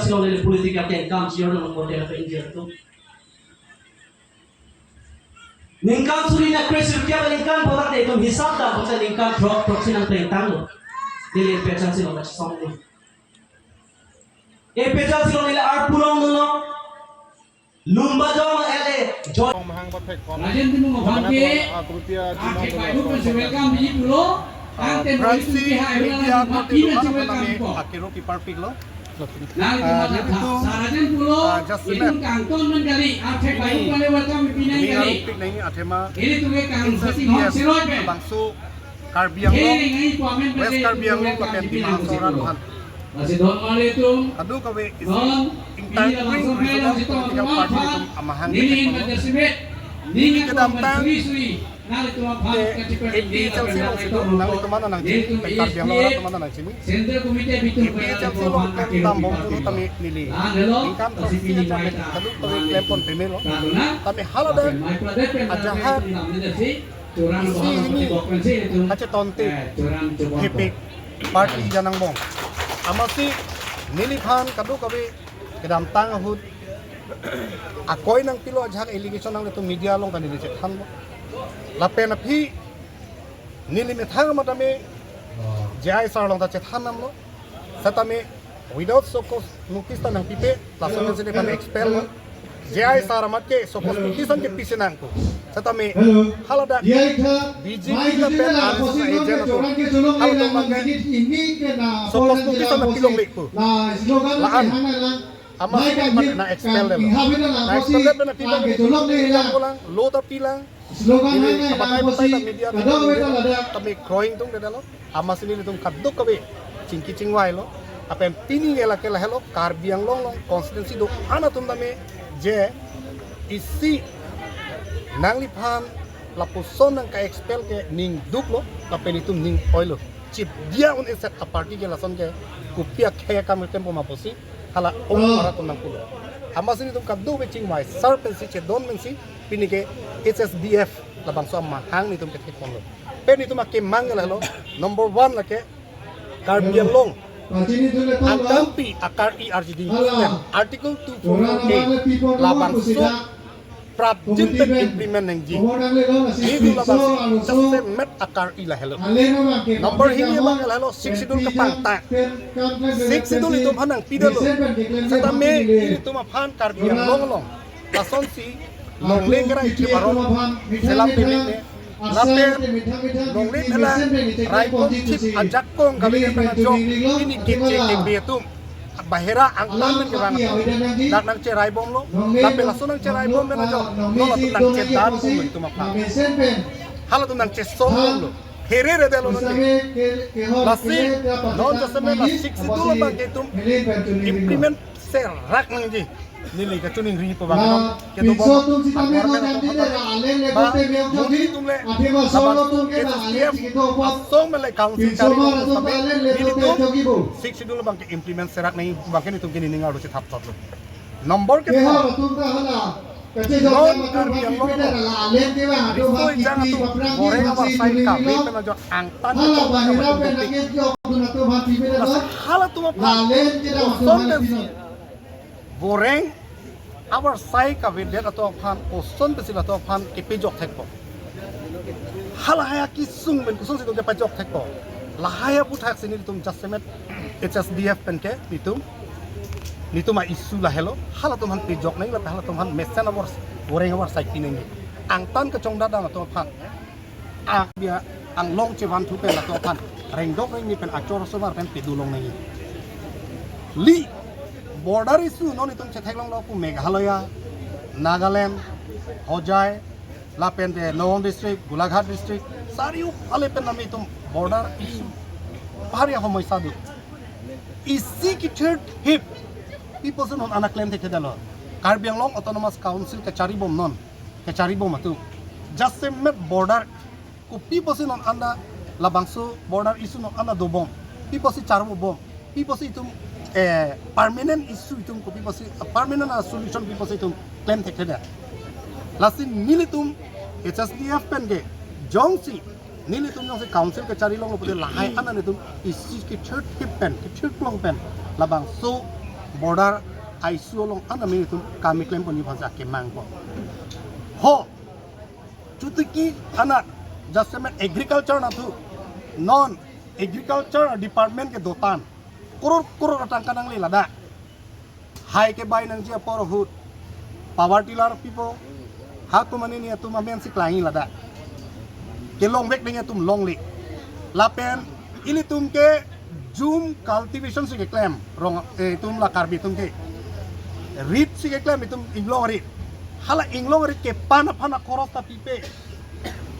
silong nila politika kaya kam siya ng model pa India to. Ningkan suri na Chris kaya ningkan botak na itong hisap na kung sa ningkan drop sinang tayong dili pesan silong na song ni. Pesan silong nila art pulong nuno. Lumba dong ele John mahang batek kon Rajan tu mau bangke, rupiah akhir bayu pun welcome biji pulo, ante bayu tu pihak yang mati nanti welcome ko. akiro ki parpik lo Nah itu sarajan pulo, itu kangton mencari akhir bayu kali welcome pinang kali. pik nai athema Ini tu kang sesi hot seroi pe. bangsu KARBI yang lo Ini ngai komen West KARBI yang lo kapen di Masoran kan masih don male tu. adu kawe Don ingtan langsung pelo situ parti amahang ini macam ini kedam tang sui nali tu apa kecipat ini Chelsea lo situ nang itu mana nang sini KARBI yang lo mana nang sini Sentral komite bitu ini Chelsea lo kan tambong dulu kami nili ingkan terus ini kami adu kawe klempon primero tapi hal ada ajahat curang ini aja tonti hipik parti janang bong amasi niliphan kadu kabe kedam tang hud akoy nang pilo ajak allegation nang itu media long kan dice than lape na phi nilimit hang matame jai sar long ta che than nam lo satame without sokos notice nang pipe lasan se kan expel lo jai sar mat ke sokos notice ke pise nang ko satame halada BJP la pen asus agent to hal to mangai sokos notice na pilong lekko laan amas na expel le na expel le na pilang pulang lo ta pilang ini kabatay ta media kami growing tung dedalo amas ini tung kaduk kabe cingki cingwai lo apa yang pini ela kela hello KARBI yang long constituency do ana tum dame je isi nang liphan lapuson nang ka expel ke ning duk lo tapi nitum ning oil lo chip dia un eset a party ke lason ke kupia kaya kam tempo maposi hala para tum nang pulo amas ini tum kaduk be cingwai sarpensi che don mensi pini ke HSDF labang so mahang nitum ke tekon lo pen nitum ke mangal lo number 1 la ke KARBI yang long Angkampi akar IRGD artikel 248 labang so prabjin pen implement nang ji ini labang se met akar ila hello number ini bang hello 6 sidul kapang ta 6 sidul itu hanang pidalo satame ini tu maphan KARBI yang long lason si long lengera itu baron selam pilih lape donglit hela raipon chip ajakong kami yang jong ini kece kebe tu bahera angtan men kerang nak nang cerai bom lo lape langsung nang cerai bom men ajo no la tu nang cetan bom itu mapa hala tu nang cesong lo herere de lo nanti lasi non jaseme la sik situ lo bang itu implement serak nang ji nili ka tuning ri po bang ke to bom akor men ba mudi tumle solo tum ke song mele council kari mo sabe nili to sik sidul bang ke implement serak nai bang ke ni tum ke ni ngaru se thap thap number ke tum ka hala kache non KARBI yang lo alen ke ba hatu ba jangan tu goreng apa sai ka be pena jo angtan hala bahira pe nake jo na to bha ti be do hala tu apa alen ke da goreng our sai ka videt atau phan oson besil atau phan epijok thekpo halaya ki sung ben kusung situ ke pajok thekpo lahaya puthak sini tum jasmet HSDF penke nitum ma isu la hello hala tum han pijok nai la hala tum han mesen awar goreng awar sai pinengi angtan ke chong dada atau phan a bia Anglong cewan tu pen atau phan rengdok ni pen acor somar pen pedulong nai li border issue non itum chetheklong lo pu Meghalaya Nagaland Hojai lapen de Nowon district Golaghat district sariu ale pen nami itum border issue pahari homoisa du isi ki third hip people son ana claim theke dalo KARBI Anglong autonomous council ke charibom non ke charibom atu just met border ku people son ana labangso border issue non ana dobom people si charbo bom people si itum permanent issue itu kopi pasti permanent solution kopi pasti itu claim theke da lasin nilitum HSDF pen ge jongsi nilitum jongsi council ke cari long pode lahai anan itu isi ki third hip pen ki third long pen labang so border ISO long anami itu kami klaim pun yupan sa kemang po ho cutiki anak justament agriculture na tu non agriculture department ke dotan kurur atangkan ang lilada hai ke bay nang jia por hut poverty lar people ha tu mani ni tu mamen si klangi lada ke long bek dengan tum long li lapen ini tum ke zoom cultivation si ke claim rong tum la karbi tum ke read si ke claim tum inglong read hala inglong read ke pana koros ta pipe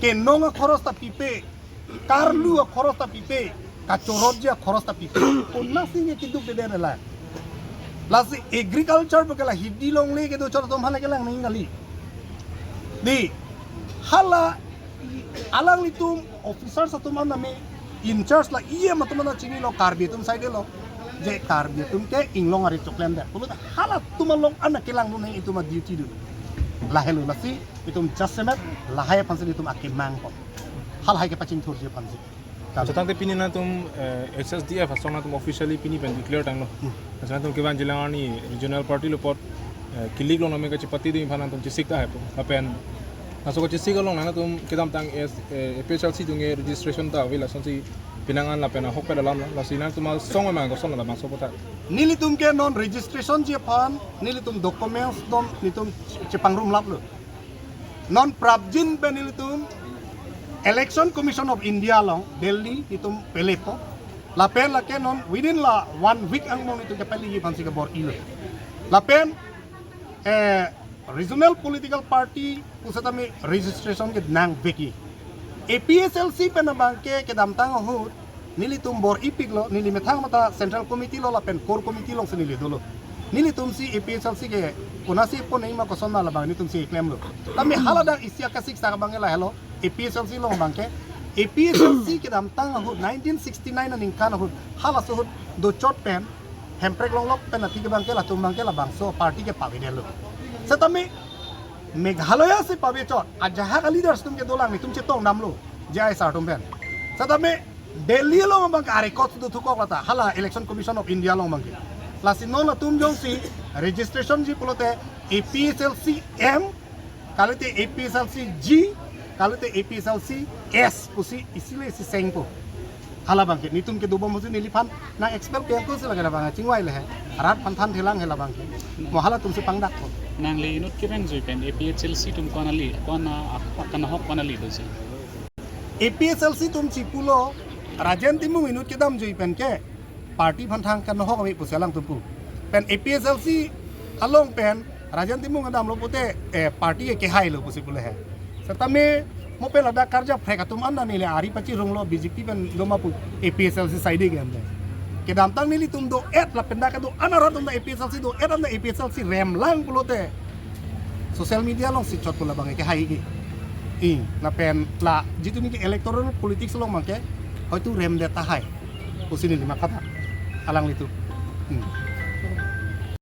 ke nonga koros ta pipe karlu koros ta pipe kacoroja koros ta pipe unna singe kiduk de dena la lasi agriculture bakala hidi long le ke do chor tum hala ke lang ningali di hala alang litum officer sa tum name in charge la iya matumana chini lo karbi tum side lo je karbi tum ke inglong ari choklen da pulut hala tumalong anak kelang nun itu ma duty du lahelu lasi itum jassemet lahaya pansi itum akimang ko hal hai ke pacing thur je pansi Tentang pini na tum HSDF asong na tum officially pini pen declare tang lo. Asong na tum keban jilang ni regional party lo pot kilik lo name ka chipati di phana tum chisik ta hai po. Apen asong ka chisik lo na tum kedam tang PHLC tung registration ta wila son si pinangan la pena hok peda lam la sinan tum song ma ko son la bang so pota. Nili tum ke non registration je pan nili tum documents dom nitum chepang room lap lo. Non prabjin ben nili tum Election Commission of India long Delhi itu pelepo lapen la ke non within la 1 week ang mon itu ke peli pansi ke bor ilo lapen regional political party pusatami registration ke nang veki APSLC penabangke ke damtang hut nili tum bor ipik lo nili methang mata central committee lo lapen core committee long senili dolo nili tum si APSLC ke kunasi po nei ma ko sonna la bang ni tum si claim lo tami haladang isya kasik sa bangela hello APSLC long bangke APSLC ke dam tang hut 1969 na ningkan hut hala so hut do chot pen hemprek long lok pen ati ke bangke la tum bangke la bangso party ke pawi delo setami meghalaya se pawi chot ajaha leaders tum ke dolang ni tum che tong namlo jai sa tum pen setami Delhi long bangke are kot do thukok lata hala election commission of India long bangke lasino la tum jong si registration ji pulote APSLC M kalite APSLC G kalau te APSLC S pusi isile si sengpo hala bangke nitum ke dubo musi nilipan na expert ke ko sila bang chingwai le rat panthan thelang hela bangke mohala tum si pangdak ko nang le inut kiren joi pen APSLC tum konali kona akana hok konali dosi APSLC tum si pulo rajen timu inut ke dam joi pen ke party phanthang kan hok ami puselang tumpu pen APSLC along pen rajen timu ngadam lo pute party ke hai lo pusi pule hai setame mo pela da karja frekatum anda nile ari pachi ronglo BJP ben doma pu APSLC side ge amle ke damtang nili tum do et la penda ka do anara tum da APSLC do et anda APSLC rem lang pulote social media long si chot pula bangai ke hai ge na pen la jitu ni ke electoral politics long make hoitu rem de ta hai pusini lima kata alang litu